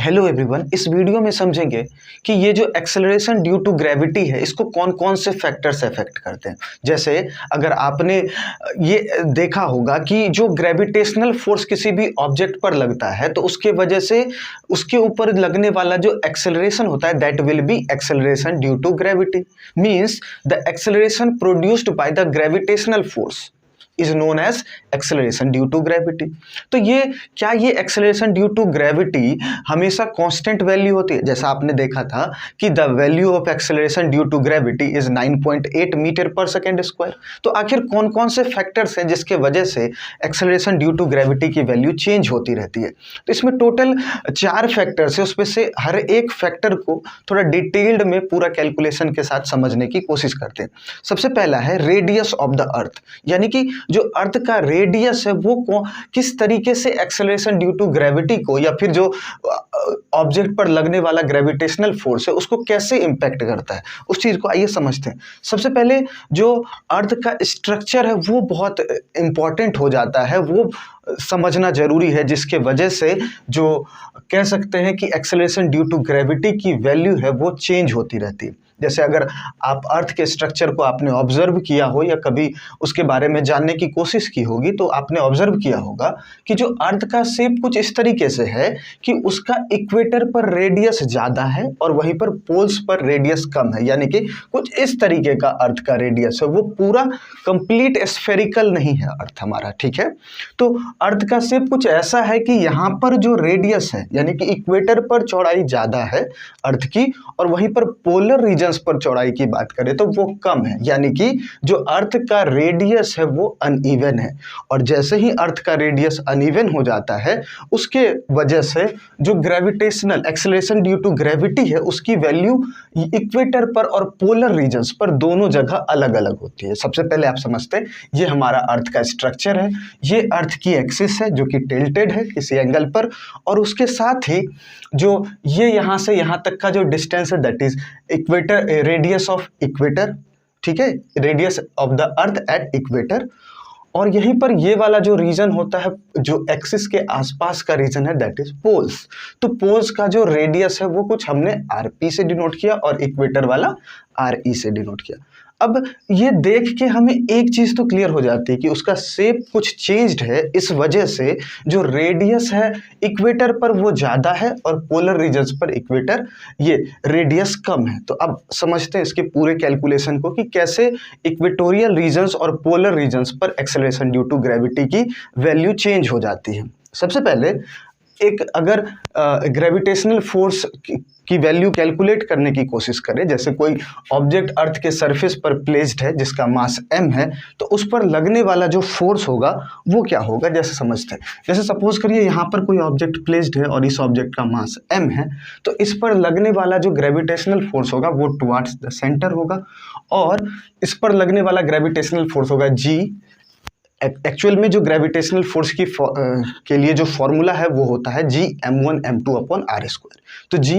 Hello everyone, इस video में समझेंगे कि ये जो एक्सेलरेशन ड्यू टू ग्रेविटी है इसको कौन कौन से फैक्टर्स अफेक्ट करते हैं। जैसे अगर आपने ये देखा होगा कि जो ग्रेविटेशनल फोर्स किसी भी ऑब्जेक्ट पर लगता है तो उसके वजह से उसके ऊपर लगने वाला जो एक्सेलरेशन होता है that will be acceleration due to gravity. Means the acceleration produced by the gravitational force is known as acceleration due to gravity. तो ये एक्सेलरेशन ड्यू टू ग्रेविटी हमेशा कांस्टेंट वैल्यू होती है? जैसा आपने देखा था कि the value of acceleration due to gravity is 9.8 meter per second square. तो आखिर कौन कौन से फैक्टर्स हैं जिसके वजह से एक्सेलरेशन ड्यू टू ग्रेविटी की वैल्यू चेंज होती रहती है? तो इसमें टोटल 4 फैक्टर्स है, उसमें से हर एक फैक्टर को थोड़ा डिटेल्ड में पूरा कैलकुलेशन के साथ समझने की कोशिश करते हैं। सबसे पहला है रेडियस ऑफ द अर्थ, यानी कि जो अर्थ का रेडियस है वो किस तरीके से एक्सेलरेशन ड्यू टू ग्रेविटी को या फिर जो ऑब्जेक्ट पर लगने वाला ग्रेविटेशनल फोर्स है उसको कैसे इंपैक्ट करता है, उस चीज को आइए समझते हैं। सबसे पहले जो अर्थ का स्ट्रक्चर है वो बहुत इंपॉर्टेंट हो जाता है, वो समझना जरूरी है, जिसके वजह से जो कह सकते हैं कि एक्सेलरेशन ड्यू टू ग्रेविटी की वैल्यू है वो चेंज होती रहती है। जैसे अगर आप अर्थ के स्ट्रक्चर को आपने ऑब्जर्व किया हो या कभी उसके बारे में जानने की कोशिश की होगी तो आपने ऑब्जर्व किया होगा कि जो अर्थ का शेप कुछ इस तरीके से है कि उसका इक्वेटर पर रेडियस ज़्यादा है और वहीं पर पोल्स पर रेडियस कम है, यानी कि कुछ इस तरीके का अर्थ का रेडियस है, वो पूरा कंप्लीट स्फेरिकल नहीं है अर्थ हमारा, ठीक है। तो अर्थ का शेप कुछ ऐसा है कि यहाँ पर जो रेडियस है यानी कि इक्वेटर पर चौड़ाई ज़्यादा है अर्थ की और वहीं पर पोलर रीजन पर चौड़ाई की बात करें तो वो कम है, यानी कि जो अर्थ का रेडियस है वो अनइवन है। और जैसे ही अर्थ का रेडियस अनइवन हो जाता है उसके वजह से जो gravitational acceleration due to gravity है उसकी वैल्यू इक्वेटर पर और पोलर रीजन्स पर दोनों जगह अलग अलग होती है। सबसे पहले आप समझते हैं ये हमारा अर्थ का स्ट्रक्चर है, ये अर्थ की एक्सिस है जो कि टिल्टेड है किसी एंगल पर, और उसके साथ ही जो ये यहाँ से यहाँ तक का जो डिस्टेंस है that is equator, radius of equator, ठीक है, radius of the earth at equator. और यहीं पर ये वाला जो रीजन होता है जो एक्सिस के आसपास का रीजन है दैट इज पोल्स। तो पोल्स का जो रेडियस है वो कुछ हमने आरपी से डिनोट किया और इक्वेटर वाला आरई से डिनोट किया। अब ये देख के हमें एक चीज तो क्लियर हो जाती है कि उसका शेप कुछ चेंज्ड है, इस वजह से जो रेडियस है इक्वेटर पर वो ज़्यादा है और पोलर रीजन्स पर इक्वेटर ये रेडियस कम है। तो अब समझते हैं इसके पूरे कैलकुलेशन को कि कैसे इक्वेटोरियल रीजन्स और पोलर रीजन्स पर एक्सेलरेशन ड्यू टू ग्रेविटी की वैल्यू चेंज हो जाती है। सबसे पहले एक अगर ग्रेविटेशनल फोर्स की वैल्यू कैलकुलेट करने की कोशिश करें, जैसे कोई ऑब्जेक्ट अर्थ के सरफेस पर प्लेस्ड है जिसका मास m है, तो उस पर लगने वाला जो फोर्स होगा वो क्या होगा, जैसे समझते हैं। जैसे सपोज करिए यहाँ पर कोई ऑब्जेक्ट प्लेस्ड है और इस ऑब्जेक्ट का मास m है, तो इस पर लगने वाला जो ग्रेविटेशनल फोर्स होगा वो टुवार्ड्स द सेंटर होगा और इस पर लगने वाला ग्रेविटेशनल फोर्स होगा g। एक्चुअल में जो ग्रेविटेशनल फोर्स के लिए जो फॉर्मूला है वो होता है जी m1 m2 upon are square. तो जी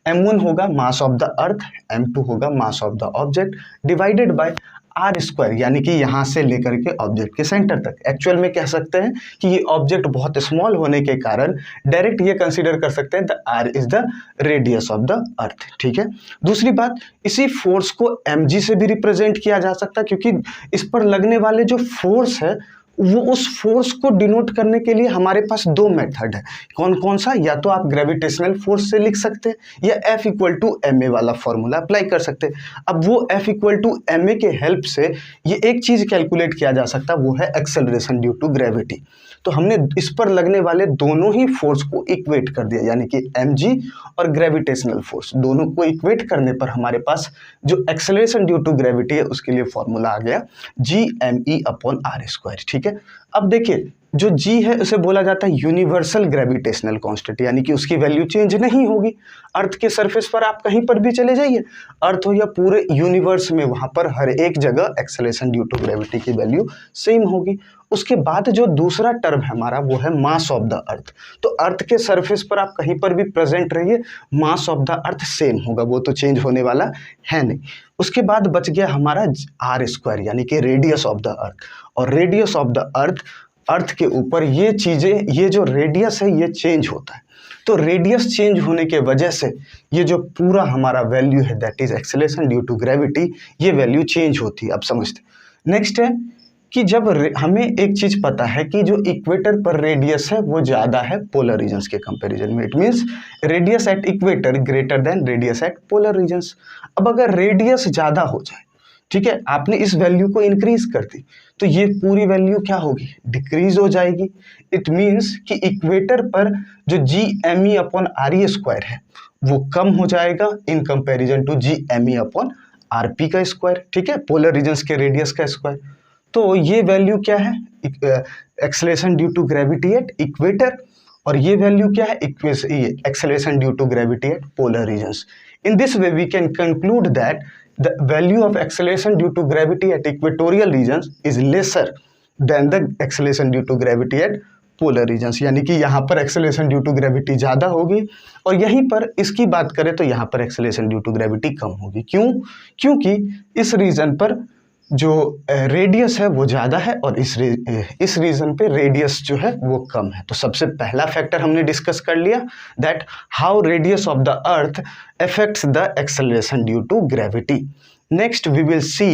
m1 होगा mass of the earth, m2 होगा mass of the object divided by R square, यानी कि यहाँ से लेकर के ऑब्जेक्ट के सेंटर तक। एक्चुअल में कह सकते हैं कि ये ऑब्जेक्ट बहुत स्मॉल होने के कारण डायरेक्ट ये कंसीडर कर सकते हैं the R is the radius of the earth, ठीक है। दूसरी बात, इसी फोर्स को mg से भी रिप्रेजेंट किया जा सकता है क्योंकि इस पर लगने वाले जो फोर्स है वो उस फोर्स को डिनोट करने के लिए हमारे पास 2 मेथड है। कौन कौन सा? या तो आप ग्रेविटेशनल फोर्स से लिख सकते हैं या F इक्वल टू ma वाला फॉर्मूला अप्लाई कर सकते हैं। अब वो F इक्वल टू ma के हेल्प से ये एक चीज कैलकुलेट किया जा सकता है, वो है एक्सेलरेशन ड्यू टू ग्रेविटी। तो हमने इस पर लगने वाले दोनों ही फोर्स को इक्वेट कर दिया, यानी कि mg और ग्रेविटेशनल फोर्स दोनों को इक्वेट करने पर हमारे पास जो एक्सेलरेशन ड्यू टू ग्रेविटी है उसके लिए फॉर्मूला आ गया जी me अपॉन आर स्क्वायर, ठीक है। अब देखिए जो g है उसे बोला जाता है यूनिवर्सल ग्रेविटेशनल कांस्टेंट, यानी कि उसकी वैल्यू चेंज नहीं होगी। अर्थ के सरफेस पर आप कहीं पर भी चले जाइए, अर्थ हो या पूरे यूनिवर्स में, वहां पर हर एक जगह एक्सेलरेशन ड्यू टू ग्रेविटी की वैल्यू सेम होगी। उसके बाद जो दूसरा टर्म है हमारा वो है मास ऑफ द अर्थ। तो अर्थ के सरफेस पर आप कहीं पर भी प्रेजेंट रहिए, मास ऑफ द अर्थ सेम होगा, वो तो चेंज होने वाला है नहीं। उसके बाद बच गया हमारा आर स्क्वायर, यानी कि रेडियस ऑफ द अर्थ। और रेडियस ऑफ द अर्थ के ऊपर ये चीज़ें, ये जो रेडियस है ये चेंज होता है। तो रेडियस चेंज होने के वजह से ये जो पूरा हमारा वैल्यू है that is acceleration due to gravity, ये वैल्यू चेंज होती है। अब समझते। नेक्स्ट है कि जब हमें एक चीज पता है कि जो इक्वेटर पर रेडियस है वो ज्यादा है पोलर रीजन्स के कंपैरिजन में, it means radius at equator greater than radius at polar regions. अब अगर रेडियस ज्यादा हो जाए, ठीक है, आपने इस वैल्यू को इंक्रीज कर दी, तो ये पूरी वैल्यू क्या होगी, डिक्रीज हो जाएगी। इट मींस कि इक्वेटर पर जो G M E upon R E square है वो कम हो जाएगा in comparison to G M E upon R P का स्क्वायर, ठीक है, पोलर रीजन्स के रेडियस का स्क्वायर। तो ये वैल्यू क्या है, acceleration due to gravity at equator, और ये वैल्यू क्या है, acceleration due to gravity at polar regions. In this way we can conclude that the value of acceleration due to gravity at equatorial regions is lesser than the acceleration due to gravity at polar regions। यानी कि यहाँ पर acceleration due to gravity ज़्यादा होगी और यहीं पर इसकी बात करें तो यहाँ पर acceleration due to gravity कम होगी। क्यों? क्योंकि इस रीजन पर जो रेडियस है वो ज़्यादा है और इस रीजन पे रेडियस जो है वो कम है। तो सबसे पहला फैक्टर हमने डिस्कस कर लिया that how radius of the earth affects the acceleration due to gravity. Next we will see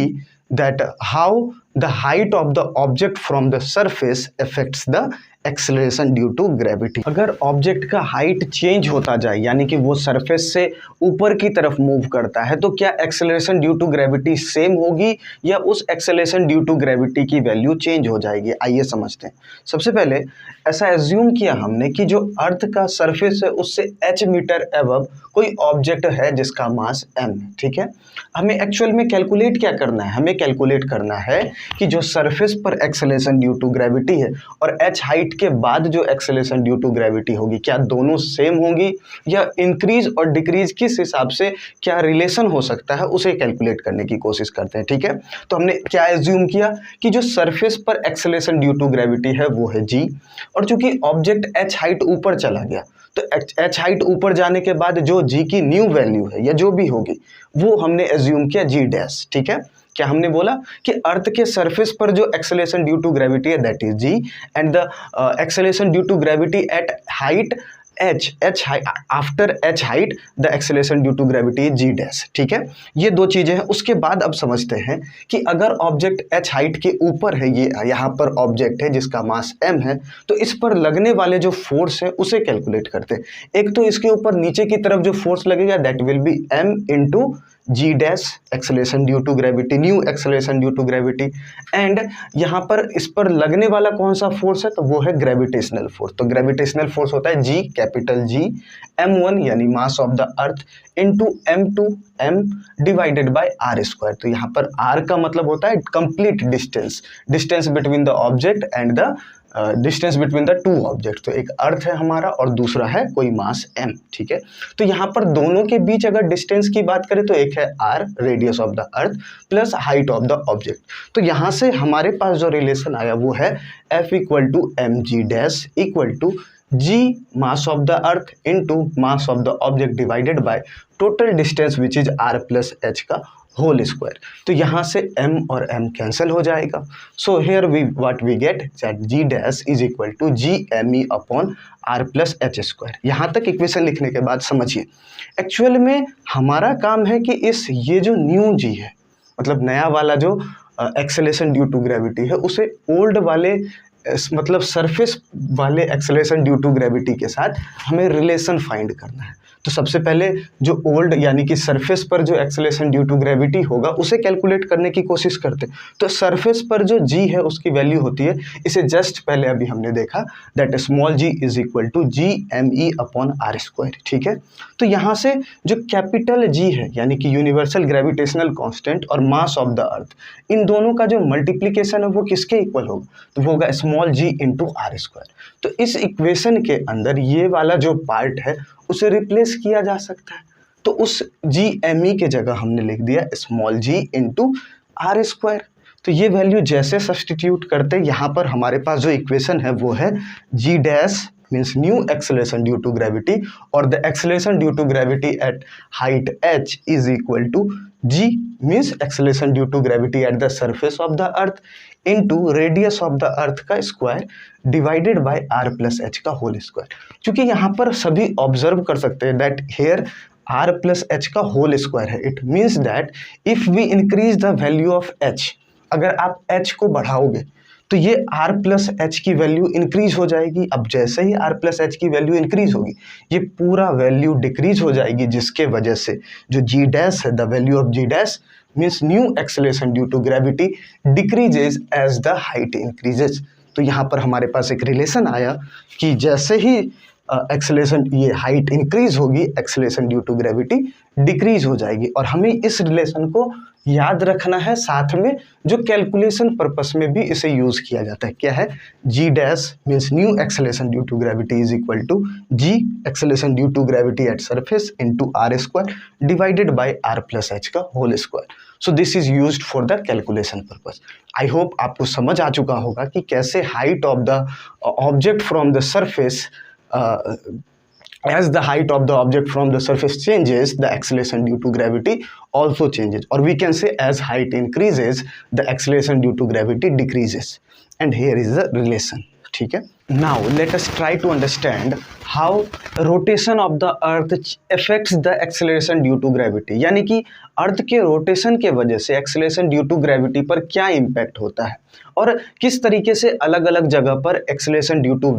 that how the height of the object from the surface affects the acceleration due to gravity. अगर object का height change होता जाए यानी कि वो surface से ऊपर की तरफ मूव करता है, तो क्या acceleration due to gravity same होगी या उस एक्सेलरेशन ड्यू टू ग्रेविटी की वैल्यू चेंज हो जाएगी? आइए समझते हैं। सबसे पहले ऐसा एज्यूम किया हमने कि जो अर्थ का सरफेस है उससे h मीटर एबव कोई ऑब्जेक्ट है जिसका मास m है, ठीक है। हमें एक्चुअल में कैलकुलेट क्या करना है, हमें कैलकुलेट करना है कि जो सरफेस पर एक्सेलरेशन ड्यू टू ग्रेविटी है और h हाइट के बाद जो एक्सेलरेशन ड्यू टू ग्रेविटी होगी क्या दोनों सेम होंगी या इंक्रीज और डिक्रीज, किस हिसाब से क्या रिलेशन हो सकता है उसे कैलकुलेट करने की कोशिश करते हैं, ठीक है। तो हमने क्या एज्यूम किया कि जो सरफेस पर एक्सेलरेशन ड्यू टू ग्रेविटी है वो है g, और चूंकि ऑब्जेक्ट h हाइट ऊपर चला गया तो h हाइट ऊपर जाने के बाद जो g की न्यू वैल्यू है या जो भी होगी वो हमने एज्यूम किया g डैश, ठीक है। क्या हमने बोला कि अर्थ के सरफेस पर जो एक्सेलरेशन ड्यू टू ग्रेविटी है that is g and the acceleration due to gravity at height h after h height the acceleration due to gravity g dash, ठीक है। ये दो चीजें हैं। उसके बाद अब समझते हैं कि अगर ऑब्जेक्ट h हाइट के ऊपर है, ये यहाँ पर ऑब्जेक्ट है जिसका मास m है, तो इस पर लगने वाले जो फोर्स है उसे कैलकुलेट करते हैं। एक तो इसके ऊपर नीचे की तरफ जो फोर्स लगेगा that will be m into g dash acceleration due to gravity, new acceleration due to gravity, and यहाँ पर इस पर लगने वाला कौन सा फोर्स है तो वो है ग्रेविटेशनल फोर्स। तो ग्रेविटेशनल फोर्स होता है जी, कैपिटल जी, m1 यानी मास of the earth into m2 m divided by r square. तो यहाँ पर r का मतलब होता है complete distance, distance between the object and the distance between the two object. तो एक अर्थ है हमारा और दूसरा है कोई मास m, ठीक है। तो यहाँ पर दोनों के बीच अगर डिस्टेंस की बात करें तो एक है r radius of the earth plus height of the object. तो यहाँ से हमारे पास जो रिलेशन आया वो है F equal to M G dash equal to g mass of the earth into mass of the object divided by total distance which is r plus h का whole square. तो यहाँ से m और m cancel हो जाएगा। So here we what we get that g dash is equal to G M E upon r plus H square. यहाँ तक equation लिखने के बाद समझिए एक्चुअल में हमारा काम है कि ये जो न्यू g है मतलब नया वाला जो एक्सेलरेशन ड्यू टू ग्रेविटी है उसे ओल्ड वाले मतलब सरफेस वाले एक्सेलरेशन ड्यू टू ग्रेविटी के साथ हमें रिलेशन फाइंड करना है। तो सबसे पहले जो ओल्ड यानी कि सरफेस पर जो एक्सेलरेशन ड्यू टू ग्रेविटी होगा उसे कैलकुलेट करने की कोशिश करते। तो सरफेस पर जो g है उसकी वैल्यू होती है, इसे जस्ट पहले अभी हमने देखा that small g is equal to G M E upon are square, ठीक है। तो यहाँ से जो कैपिटल g है यानी कि यूनिवर्सल ग्रेविटेशनल कांस्टेंट और मास ऑफ द अर्थ, इन दोनों का जो मल्टीप्लीकेशन है वो किसके इक्वल होगा तो वो होगा small g into R square. तो इस इक्वेशन के अंदर ये वाला जो पार्ट है उसे रिप्लेस किया जा सकता है। तो उस जी एम ई के जगह हमने लिख दिया small g into R square. तो ये वैल्यू जैसे सब्सटीट्यूट करते यहाँ पर हमारे पास जो इक्वेशन है वो है g dash means new acceleration due to gravity, or the acceleration due to gravity at height h is equal to g means acceleration due to gravity at the surface of the earth into radius of the earth का square divided by r plus h का whole square. क्योंकि यहाँ पर सभी observe कर सकते हैं that here r plus h का होल स्क्वायर है, it means that if we increase the value of h, अगर आप h को बढ़ाओगे तो ये r प्लस एच की वैल्यू इंक्रीज हो जाएगी। अब जैसे ही r प्लस एच की वैल्यू इंक्रीज होगी ये पूरा वैल्यू डिक्रीज हो जाएगी, जिसके वजह से जो g डैश है, the value of g dash means new acceleration due to gravity decreases as the height increases. तो यहाँ पर हमारे पास एक रिलेशन आया कि जैसे ही एक्सेलरेशन ये हाइट इंक्रीज होगी, acceleration due to gravity decrease हो जाएगी। और हमें इस रिलेशन को याद रखना है, साथ में जो कैलकुलेशन पर्पस में भी इसे यूज किया जाता है। क्या है? G dash means new acceleration due to gravity is equal to g acceleration due to gravity at surface into r square divided by r plus h का whole square. So this is used for the calculation purpose. I hope आपको समझ आ चुका होगा कि कैसे height of the object from the surface as the height of the object from the surface changes, the acceleration due to gravity also changes, or we can say as height increases the acceleration due to gravity decreases, and here is the relation। ठीक है, now let us try to understand how rotation of the earth affects the acceleration due to gravity, यानी कि अर्थ के rotation के वजह से acceleration due to gravity पर क्या इम्पैक्ट होता है और किस तरीके से अलग अलग जगह पर एक्सेलरेशन ड्यू टू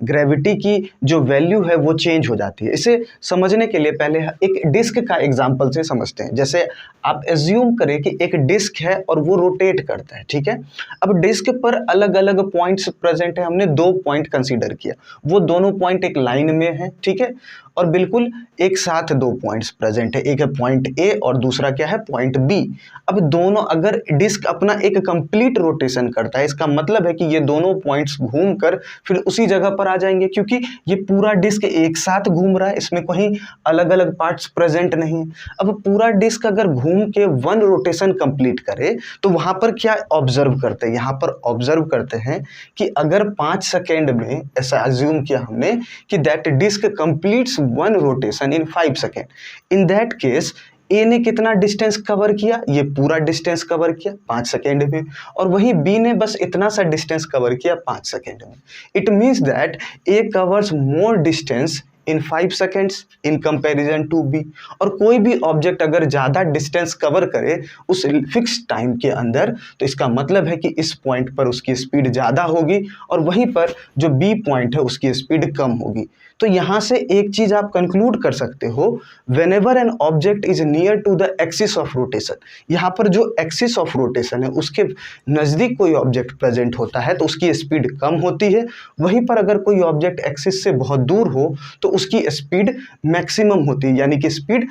ग्रेविटी की जो वैल्यू है वो चेंज हो जाती है। इसे समझने के लिए पहले एक डिस्क का एग्जांपल से समझते हैं। जैसे आप एज्यूम करें कि एक डिस्क है और वो रोटेट करता है, ठीक है। अब डिस्क पर अलग अलग पॉइंट्स प्रेजेंट है, हमने 2 पॉइंट कंसीडर किया, वो दोनों पॉइंट एक लाइन में है, ठीक है, और बिल्कुल एक साथ 2 पॉइंट्स प्रेजेंट है, एक है पॉइंट ए और दूसरा क्या है पॉइंट बी। अब दोनों अगर डिस्क अपना एक कंप्लीट रोटेशन करता है, इसका मतलब है कि ये दोनों पॉइंट्स घूमकर फिर उसी जगह पर आ जाएंगे, क्योंकि ये पूरा डिस्क एक साथ घूम रहा है, इसमें कहीं अलग अलग पार्ट्स प्रेजेंट नहीं। अब पूरा डिस्क अगर घूम के 1 रोटेशन कंप्लीट करे तो वहां पर क्या ऑब्जर्व करते हैं, यहाँ पर ऑब्जर्व करते हैं कि अगर 5 सेकेंड में, ऐसा अज्यूम किया हमने कि that disk completes 1 rotation in 5 second, in that case A ने कितना डिस्टेंस कवर किया, ये पूरा डिस्टेंस कवर किया 5 सेकेंड में, और वही बी ने बस इतना सा डिस्टेंस कवर किया 5 सेकेंड में। It means that A covers more distance in 5 seconds in comparison to B. और कोई भी ऑब्जेक्ट अगर ज़्यादा डिस्टेंस कवर करे उस फिक्स टाइम के अंदर, तो इसका मतलब है कि इस पॉइंट पर उसकी स्पीड ज़्यादा होगी और वहीं पर जो बी पॉइंट है उसकी स्पीड कम होगी। तो यहाँ से एक चीज़ आप कंक्लूड कर सकते हो, whenever an object is near to the axis of rotation, यहाँ पर जो एक्सिस ऑफ रोटेशन है उसके नज़दीक कोई ऑब्जेक्ट प्रेजेंट होता है तो उसकी स्पीड कम होती है, वहीं पर अगर कोई ऑब्जेक्ट एक्सिस से बहुत दूर हो तो उसकी स्पीड मैक्सिमम होती है, यानी कि स्पीड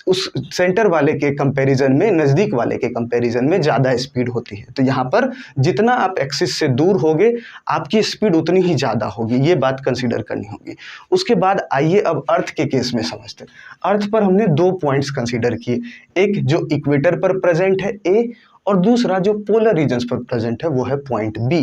उस सेंटर वाले के कंपैरिजन में, नज़दीक वाले के कंपैरिजन में ज़्यादा स्पीड होती है। तो यहाँ पर जितना आप एक्सिस से दूर होगे आपकी स्पीड उतनी ही ज़्यादा होगी, ये बात कंसीडर करनी होगी। उसके बाद आइए अब अर्थ के केस में समझते हैं। अर्थ पर हमने 2 पॉइंट्स कंसीडर किए, एक जो इक्वेटर पर प्रेजेंट है ए, और दूसरा जो पोलर रीजन्स पर प्रेजेंट है वो है पॉइंट बी।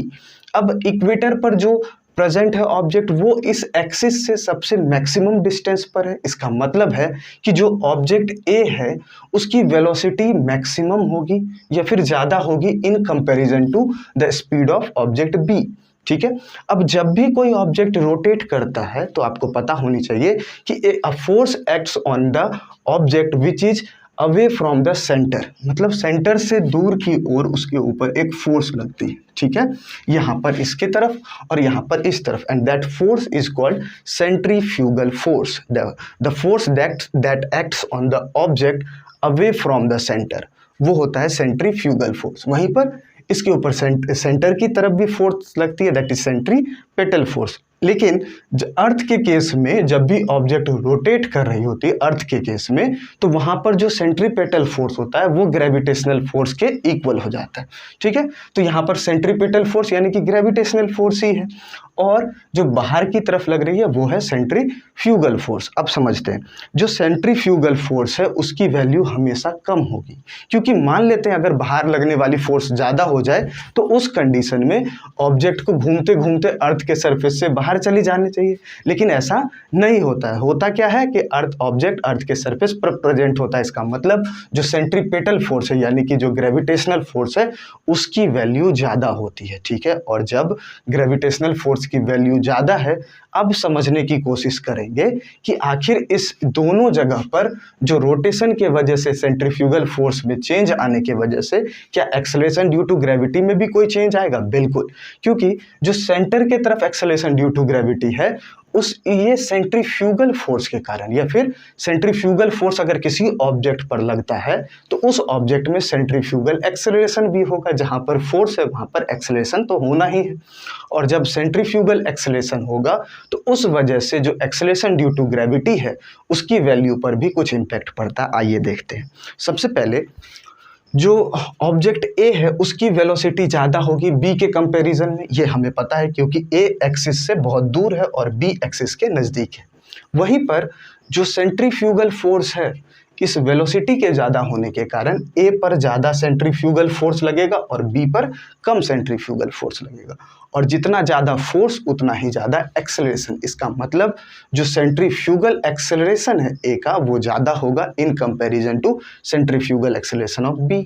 अब इक्वेटर पर जो प्रेजेंट है ऑब्जेक्ट वो इस एक्सिस से सबसे मैक्सिमम डिस्टेंस पर है, इसका मतलब है कि जो ऑब्जेक्ट ए है उसकी वेलोसिटी मैक्सिमम होगी या फिर ज़्यादा होगी in comparison to the speed of object B, ठीक है। अब जब भी कोई ऑब्जेक्ट रोटेट करता है तो आपको पता होनी चाहिए कि a force acts on the object which is away from the centre, मतलब सेंटर से दूर की ओर उसके ऊपर एक फोर्स लगती है, ठीक है, यहाँ पर इसके तरफ और यहाँ पर इस तरफ, and that force is called centrifugal force. The force that acts on the object away from the centre, वो होता है सेंट्रीफ्यूगल फोर्स। वहीं पर इसके ऊपर सेंटर की तरफ भी फोर्स लगती है, दैट इज सेंट्रीपेटल फोर्स। लेकिन अर्थ के केस में जब भी ऑब्जेक्ट रोटेट कर रही होती है अर्थ के केस में, तो वहां पर जो सेंट्रीपेटल फोर्स होता है वो ग्रेविटेशनल फोर्स के इक्वल हो जाता है, ठीक है। तो यहाँ पर सेंट्रीपेटल फोर्स यानी कि ग्रेविटेशनल फोर्स ही है, और जो बाहर की तरफ लग रही है वो है सेंट्रीफ्यूगल फोर्स। अब समझते हैं, जो सेंट्रीफ्यूगल फोर्स है उसकी वैल्यू हमेशा कम होगी, क्योंकि मान लेते हैं अगर बाहर लगने वाली फोर्स ज़्यादा हो जाए तो उस कंडीशन में ऑब्जेक्ट को घूमते घूमते अर्थ के सरफेस से बाहर बाहर चली जानी चाहिए, लेकिन ऐसा नहीं होता है। होता क्या है कि ऑब्जेक्ट अर्थ के सरफेस पर प्रेजेंट होता है। इसका मतलब जो सेंट्रीपेटल फोर्स है यानी कि जो ग्रेविटेशनल फोर्स है उसकी वैल्यू ज़्यादा होती है, ठीक है। और जब ग्रेविटेशनल फोर्स की वैल्यू ज़्यादा है, अब समझने की कोशिश करेंगे कि आखिर इस दोनों जगह पर जो रोटेशन के वजह से सेंट्रीफ्यूगल फोर्स में चेंज आने के वजह से क्या एक्सेलरेशन ड्यू टू ग्रेविटी में भी कोई चेंज आएगा? बिल्कुल, क्योंकि जो सेंटर के तरफ एक्सेलरेशन ड्यू टू ग्रेविटी है ये सेंट्रीफ्यूगल फोर्स के कारण, या फिर सेंट्रीफ्यूगल फोर्स अगर किसी ऑब्जेक्ट पर लगता है तो उस ऑब्जेक्ट में सेंट्रीफ्यूगल एक्सेलरेशन भी होगा। जहां पर फोर्स है वहां पर एक्सेलरेशन तो होना ही है, और जब सेंट्रीफ्यूगल एक्सेलरेशन होगा तो उस वजह से जो एक्सेलरेशन ड्यू टू ग्रेविटी है उसकी वैल्यू पर भी कुछ इम्पैक्ट पड़ता है। आइए देखते हैं। सबसे पहले जो ऑब्जेक्ट ए है उसकी वेलोसिटी ज़्यादा होगी बी के कंपैरिजन में, ये हमें पता है क्योंकि ए एक्सिस से बहुत दूर है और बी एक्सिस के नज़दीक है। वहीं पर जो सेंट्रीफ्यूगल फोर्स है इस वेलोसिटी के ज़्यादा होने के कारण ए पर ज़्यादा सेंट्रीफ्यूगल फोर्स लगेगा और बी पर कम सेंट्रीफ्यूगल फोर्स लगेगा, और जितना ज़्यादा फोर्स उतना ही ज़्यादा एक्सेलरेशन। इसका मतलब जो सेंट्रीफ्यूगल एक्सेलरेशन है ए का वो ज़्यादा होगा in comparison to centrifugal acceleration of B.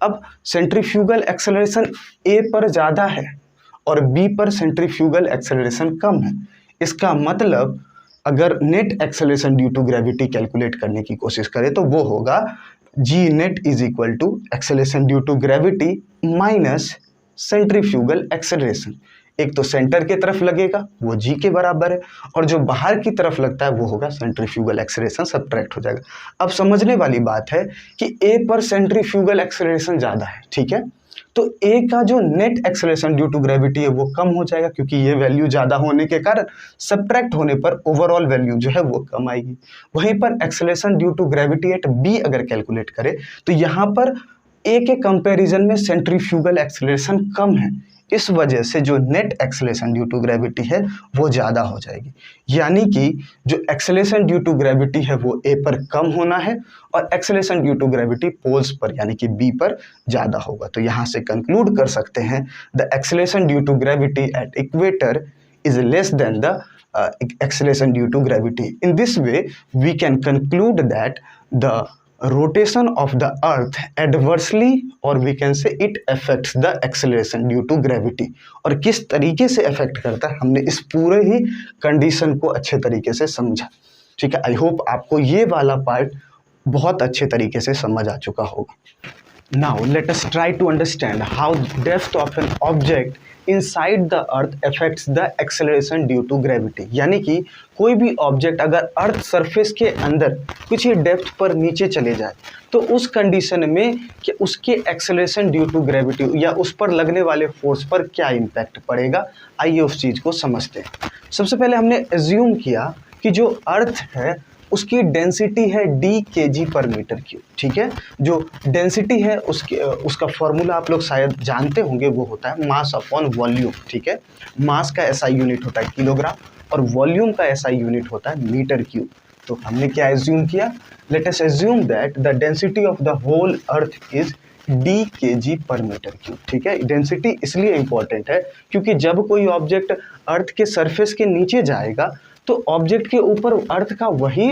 अब सेंट्रीफ्यूगल एक्सेलरेशन ए पर ज़्यादा है और बी पर सेंट्रीफ्यूगल एक्सेलरेशन कम है। इसका मतलब अगर net acceleration due to gravity calculate करने की कोशिश करें तो वो होगा g net is equal to acceleration due to gravity minus centrifugal acceleration. एक तो सेंटर के तरफ लगेगा वो जी के बराबर है, और जो बाहर की तरफ लगता है वो होगा सेंट्रीफ्यूगल एक्सेलरेशन, सब्ट्रैक्ट हो जाएगा। अब समझने वाली बात है कि ए पर सेंट्रीफ्यूगल एक्सेलरेशन ज़्यादा है, ठीक है, तो ए का जो net acceleration due to gravity है वो कम हो जाएगा, क्योंकि ये वैल्यू ज़्यादा होने के कारण सब्ट्रैक्ट होने पर ओवरऑल वैल्यू जो है वो कम आएगी। वहीं पर acceleration due to gravity at B अगर कैलकुलेट करें तो यहाँ पर ए के कंपैरिजन में सेंट्रीफ्यूगल एक्सेलरेशन कम है, इस वजह से जो net acceleration due to gravity है वो ज़्यादा हो जाएगी। यानी कि जो एक्सेलरेशन ड्यू टू ग्रेविटी है वो ए पर कम होना है और acceleration due to gravity poles पर यानी कि बी पर ज़्यादा होगा। तो यहाँ से कंक्लूड कर सकते हैं the acceleration due to gravity at equator is less than the acceleration due to gravity. In this way, we can conclude that the rotation of the earth adversely, or we can say it affects the acceleration due to gravity. और किस तरीके से affect करता है हमने इस पूरे ही condition को अच्छे तरीके से समझा, ठीक है। आई होप आपको ये वाला पार्ट बहुत अच्छे तरीके से समझ आ चुका होगा। Now let us try to understand how depth of an object inside the earth affects the acceleration due to gravity। यानी कि कोई भी ऑब्जेक्ट अगर अर्थ सरफेस के अंदर कुछ ही डेप्थ पर नीचे चले जाए तो उस कंडीशन में कि उसके एक्सेलरेशन ड्यू टू ग्रेविटी या उस पर लगने वाले फोर्स पर क्या इम्पैक्ट पड़ेगा, आइए उस चीज़ को समझते हैं। सबसे पहले हमने एज्यूम किया कि जो अर्थ है उसकी डेंसिटी है d kg per metre cube, ठीक है। जो डेंसिटी है उसका फॉर्मूला आप लोग शायद जानते होंगे, वो होता है मास अपॉन वॉल्यूम, ठीक है। मास का एसआई यूनिट होता है किलोग्राम और वॉल्यूम का एसआई यूनिट होता है मीटर क्यूब। तो हमने क्या एज्यूम किया, let us assume that the density of the whole earth is d kg per metre cube, ठीक है। डेंसिटी इसलिए इंपॉर्टेंट है क्योंकि जब कोई ऑब्जेक्ट अर्थ के सरफेस के नीचे जाएगा तो ऑब्जेक्ट के ऊपर अर्थ का वही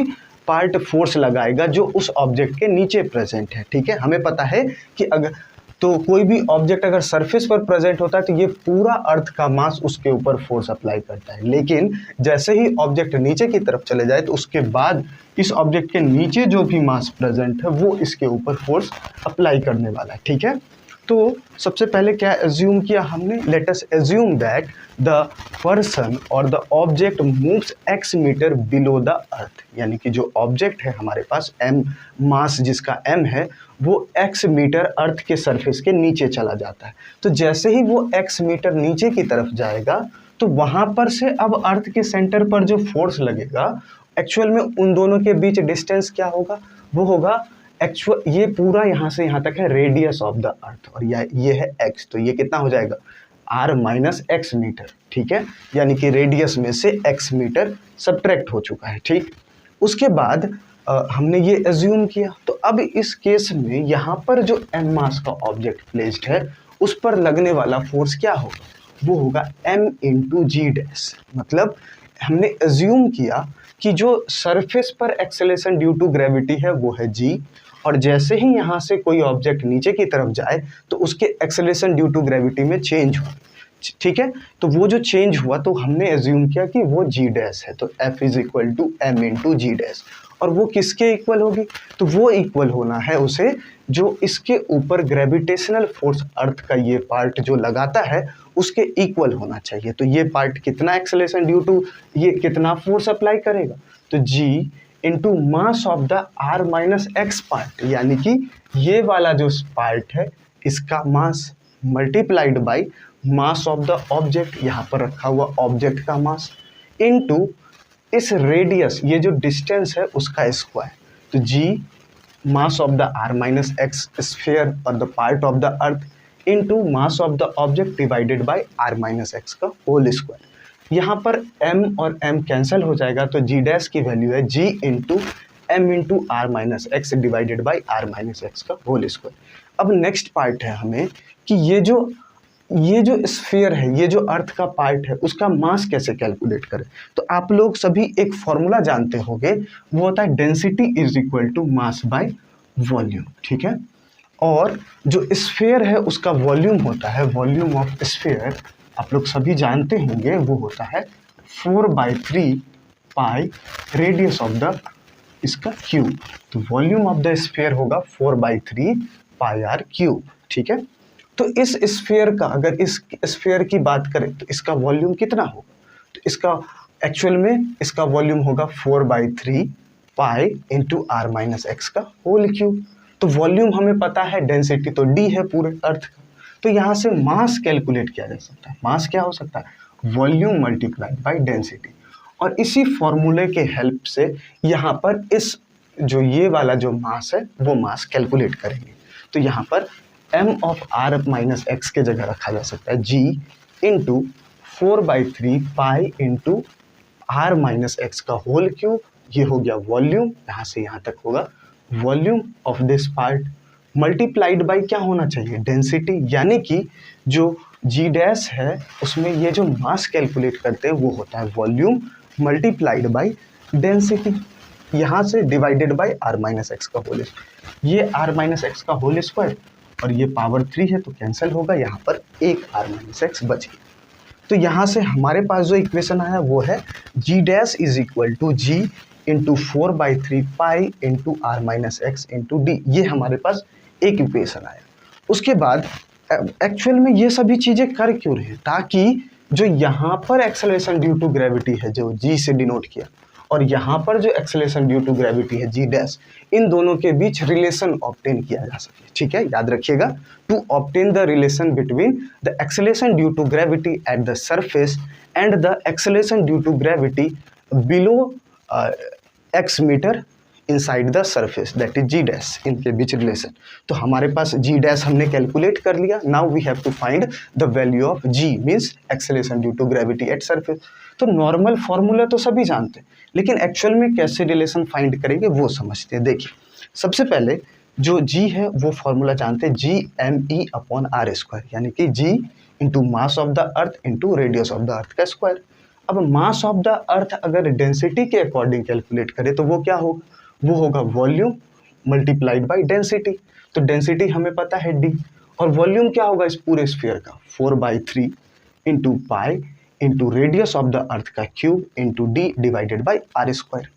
पार्ट फोर्स लगाएगा जो उस ऑब्जेक्ट के नीचे प्रेजेंट है, ठीक है। हमें पता है कि अगर तो कोई भी ऑब्जेक्ट अगर सरफेस पर प्रेजेंट होता है तो ये पूरा अर्थ का मास उसके ऊपर फोर्स अप्लाई करता है, लेकिन जैसे ही ऑब्जेक्ट नीचे की तरफ चले जाए तो उसके बाद इस ऑब्जेक्ट के नीचे जो भी मास प्रेजेंट है वो इसके ऊपर फोर्स अप्लाई करने वाला है, ठीक है। तो सबसे पहले क्या एज्यूम किया हमने, let us assume that the person और the object moves x meter below the earth. यानी कि जो ऑब्जेक्ट है हमारे पास m मास जिसका m है वो x मीटर अर्थ के सरफेस के नीचे चला जाता है। तो जैसे ही वो x मीटर नीचे की तरफ जाएगा तो वहाँ पर से अब अर्थ के सेंटर पर जो फोर्स लगेगा एक्चुअल में उन दोनों के बीच डिस्टेंस क्या होगा, वो होगा एक्चुअल ये पूरा यहाँ से यहाँ तक है रेडियस ऑफ द अर्थ और ये है x, तो ये कितना हो जाएगा r माइनस एक्स मीटर, ठीक है। यानी कि रेडियस में से x मीटर सब्ट्रैक्ट हो चुका है, ठीक। उसके बाद हमने ये एज्यूम किया, तो अब इस केस में यहाँ पर जो m मास का ऑब्जेक्ट प्लेस्ड है उस पर लगने वाला फोर्स क्या होगा, वो होगा m इंटू जी डैश। मतलब हमने एज्यूम किया कि जो सरफेस पर एक्सेलरेशन ड्यू टू ग्रेविटी है वो है g, और जैसे ही यहाँ से कोई ऑब्जेक्ट नीचे की तरफ जाए तो उसके एक्सेलरेशन ड्यू टू ग्रेविटी में चेंज हो। ठीक है, तो वो जो चेंज हुआ तो हमने एज्यूम किया कि वो जी डैश है, तो F is equal to M into g dash. और वो किसके इक्वल होगी? तो वो इक्वल होना है उसे जो इसके ऊपर ग्रेविटेशनल फोर्स अर्थ का ये पार्ट जो लगाता है उसके इक्वल होना चाहिए। तो ये पार्ट कितना एक्सेलरेशन ड्यू टू ये कितना फोर्स अप्लाई करेगा? तो G into mass of the R minus x part, यानी कि ये वाला जो पार्ट है इसका mass multiplied by mass of the object, यहाँ पर रखा हुआ ऑब्जेक्ट का मास, इनटू इस रेडियस ये जो डिस्टेंस है उसका स्क्वायर। तो g mass of the r minus x sphere और the part of the earth into mass of the object divided by r minus x का होल स्क्वायर। यहाँ पर m और m कैंसिल हो जाएगा तो g डैश की वैल्यू है g into M into are minus X divided by R minus x का होल स्क्वायर। अब नेक्स्ट पार्ट है हमें कि ये जो स्फीयर है, ये जो अर्थ का पार्ट है उसका मास कैसे कैलकुलेट करें। तो आप लोग सभी एक फॉर्मूला जानते होंगे, वो होता है density is equal to mass by volume. ठीक है, और जो स्फीयर है उसका वॉल्यूम होता है, वॉल्यूम ऑफ स्फीयर आप लोग सभी जानते होंगे, वो होता है 4/3 पाई रेडियस ऑफ द इसका क्यूब। तो वॉल्यूम ऑफ द स्फीयर होगा 4/3 पाई आर क्यूब। ठीक है, तो इस स्फीयर का अगर इस स्फीयर की बात करें तो इसका वॉल्यूम कितना होगा? तो इसका एक्चुअल में इसका वॉल्यूम होगा 4/3 pi into are minus x का होल क्यूब। तो वॉल्यूम हमें पता है, डेंसिटी तो डी है पूरे अर्थ का, तो यहाँ से मास कैलकुलेट किया जा सकता है। मास क्या हो सकता है? Volume multiplied by density. और इसी फॉर्मूले के हेल्प से यहाँ पर इस जो ये वाला जो मास है वो मास कैलकुलेट करेंगे। तो यहाँ पर m of r minus X के जगह रखा जा सकता है g into 4/3 pi into are minus x का होल क्यूब। ये हो गया वॉल्यूम, यहाँ से यहाँ तक होगा volume of this part multiplied by क्या होना चाहिए? डेंसिटी, यानी कि जो g डैश है उसमें ये जो मास कैलकुलेट करते हैं वो होता है वॉल्यूम मल्टीप्लाइड बाई डेंसिटी, यहाँ से divided by R minus x का होल स्क्वायर। ये आर माइनस एक्स का होल स्क्वायर और ये पावर 3 है तो कैंसिल होगा, यहाँ पर एक आर माइनस एक्स बच गया। तो यहाँ से हमारे पास जो इक्वेशन आया वो है g dash is equal to g into 4/3 pi into are minus x into D. ये हमारे पास एक इक्वेशन आया। उसके बाद एक्चुअल में ये सभी चीज़ें कर क्यों रहे हैं? ताकि जो यहाँ पर एक्सेलरेशन ड्यू टू ग्रेविटी है जो जी से डिनोट किया, और यहाँ पर जो एक्सेलरेशन ड्यू टू ग्रेविटी है जी डैश, इन दोनों के बीच रिलेशन ऑब्टेन किया जा सके। ठीक है, याद रखिएगा, to obtain the relation between the acceleration due to gravity at the surface and the acceleration due to gravity below x metre inside the surface, that is g dash, इनके बीच relation. तो हमारे पास जी डैश हमने calculate कर लिया। Now we have to find the value of g means acceleration due to gravity at surface. तो normal formula तो सभी जानते हैं, लेकिन एक्चुअल में कैसे रिलेशन फाइंड करेंगे वो समझते हैं। देखिए, सबसे पहले जो जी है वो फॉर्मूला जानते हैं, g M E upon are square, यानी कि g into mass of the earth into radius of the earth का स्क्वायर। अब मास ऑफ द अर्थ अगर डेंसिटी के अकॉर्डिंग कैलकुलेट करें तो वो क्या होगा? वो होगा वॉल्यूम मल्टीप्लाइड बाई डेंसिटी। तो डेंसिटी हमें पता है डी, और वॉल्यूम क्या होगा इस पूरे स्फीयर का? 4/3 into pi into radius of the earth का cube into d divided by r square.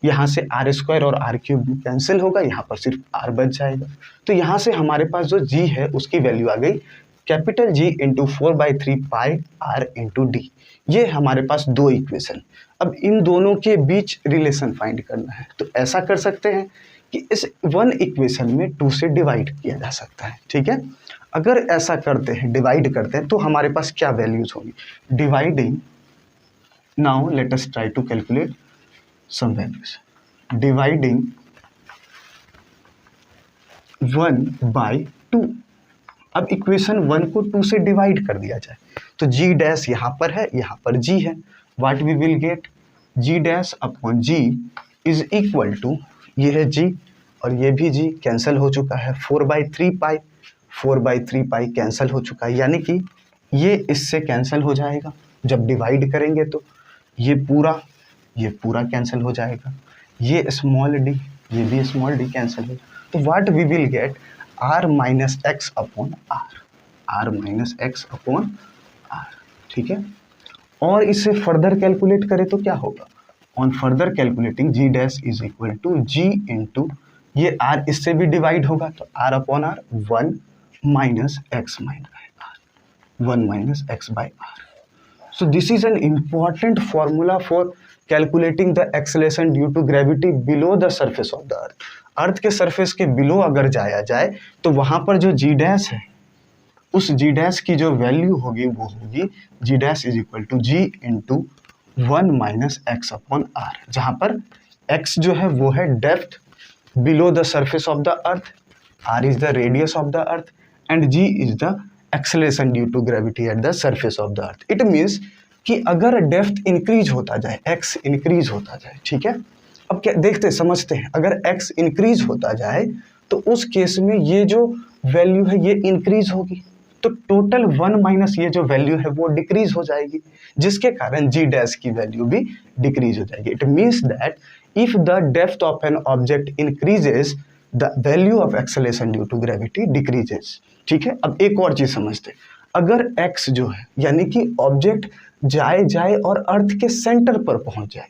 यहाँ से आर स्क्वायर और आर क्यूब कैंसिल होगा, यहाँ पर सिर्फ आर बच जाएगा। तो यहाँ से हमारे पास जो जी है उसकी वैल्यू आ गई capital G into 4/3 pi R into D. ये हमारे पास दो इक्वेशन। अब इन दोनों के बीच रिलेशन फाइंड करना है, तो ऐसा कर सकते हैं कि इस वन इक्वेशन में 2 से डिवाइड किया जा सकता है। ठीक है, अगर ऐसा करते हैं, डिवाइड करते हैं, तो हमारे पास क्या वैल्यूज होंगी? Dividing, now let us try to calculate some values. Dividing 1/2। अब इक्वेशन 1 को 2 से डिवाइड कर दिया जाए तो जी डैश यहाँ पर है, यहाँ पर जी है। What we will get? G dash upon g is equal to, ये है जी और ये भी जी कैंसिल हो चुका है, 4/3 पाई, 4/3 पाई कैंसिल हो चुका है, यानी कि ये इससे कैंसिल हो जाएगा जब डिवाइड करेंगे, तो ये पूरा कैंसिल हो जाएगा, ये स्मॉल डी, ये भी स्मॉल डी कैंसिल हो जाएगा। तो what we will get r minus X upon r minus X upon r, ठीक है। और इसे फर्दर कैलकुलेट करें तो क्या होगा, on further calculating g dash is equal to g into ये r इससे भी डिवाइड होगा तो r upon r 1 minus X by r। So this is an important formula for calculating the acceleration due to gravity below the surface of the earth। अर्थ के surface के below अगर जाया जाए तो वहां पर जो g डैश है, उस g डैश की जो वैल्यू होगी वो होगी g dash is equal to g into 1 minus X upon r, जहां पर x जो है वो है depth below the surface of the earth, r is the radius of the earth and g is the acceleration due to gravity at the surface of the earth. It means कि अगर depth increase होता जाए, x increase होता जाए, ठीक है। अब क्या देखते समझते हैं, अगर x इंक्रीज होता जाए तो उस केस में ये जो वैल्यू है ये इंक्रीज होगी, तो टोटल 1 माइनस ये जो वैल्यू है वो डिक्रीज हो जाएगी, जिसके कारण g डैश की वैल्यू भी डिक्रीज हो जाएगी। It means that if the depth of an object increases the value of acceleration due to gravity decreases, ठीक है। अब एक और चीज समझते, अगर x जो है यानी कि ऑब्जेक्ट जाए और अर्थ के सेंटर पर पहुंच जाए,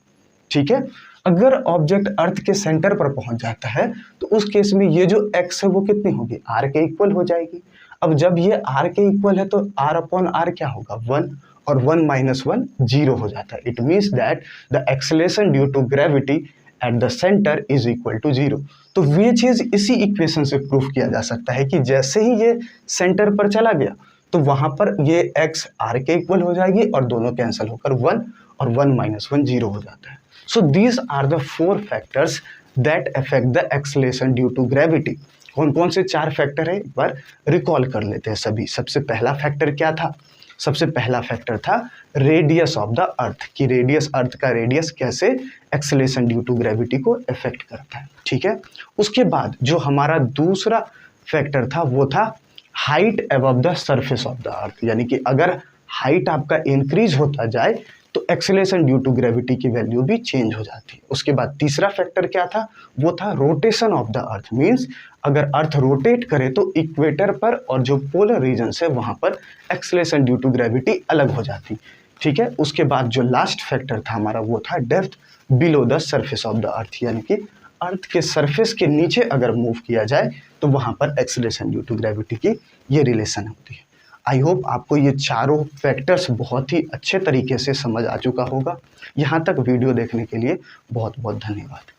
ठीक है। अगर ऑब्जेक्ट अर्थ के सेंटर पर पहुंच जाता है तो उस केस में ये जो x है वो कितनी होगी, r के इक्वल हो जाएगी। अब जब ये r के इक्वल है तो r अपॉन r क्या होगा 1, और 1 माइनस 1 0 हो जाता है। It means that the acceleration due to gravity at the centre is equal to 0। तो ये चीज इसी इक्वेशन से प्रूफ किया जा सकता है कि जैसे ही ये सेंटर पर चला गया तो वहां पर ये x r के इक्वल हो जाएगी और दोनों कैंसिल होकर 1 और 1 माइनस 1 0 हो जाता है। So these are the 4 factors that affect the acceleration due to gravity. कौन कौन से 4 फैक्टर है, एक बार रिकॉल कर लेते हैं सभी। सबसे पहला फैक्टर क्या था, सबसे पहला फैक्टर था रेडियस ऑफ द अर्थ, कि रेडियस, अर्थ का रेडियस कैसे एक्सेलरेशन ड्यू टू ग्रेविटी को अफेक्ट करता है, ठीक है। उसके बाद जो हमारा दूसरा फैक्टर था वो था height above the surface of the earth, यानी कि अगर हाइट आपका इंक्रीज होता जाए तो एक्सेलरेशन ड्यू टू ग्रेविटी की वैल्यू भी चेंज हो जाती है। उसके बाद तीसरा फैक्टर क्या था, वो था rotation of the earth, means अगर अर्थ रोटेट करे तो इक्वेटर पर और जो पोलर रीजन है वहां पर एक्सेलरेशन ड्यू टू ग्रेविटी अलग हो जाती, ठीक है। उसके बाद जो लास्ट फैक्टर था हमारा वो था depth below the surface of the earth, यानी कि अर्थ के सरफेस के नीचे अगर मूव किया जाए तो वहां पर एक्सेलरेशन ड्यू टू ग्रेविटी की ये रिलेशन होती है। आई होप आपको ये चारों फैक्टर्स बहुत ही अच्छे तरीके से समझ आ चुका होगा। यहाँ तक वीडियो देखने के लिए बहुत बहुत धन्यवाद।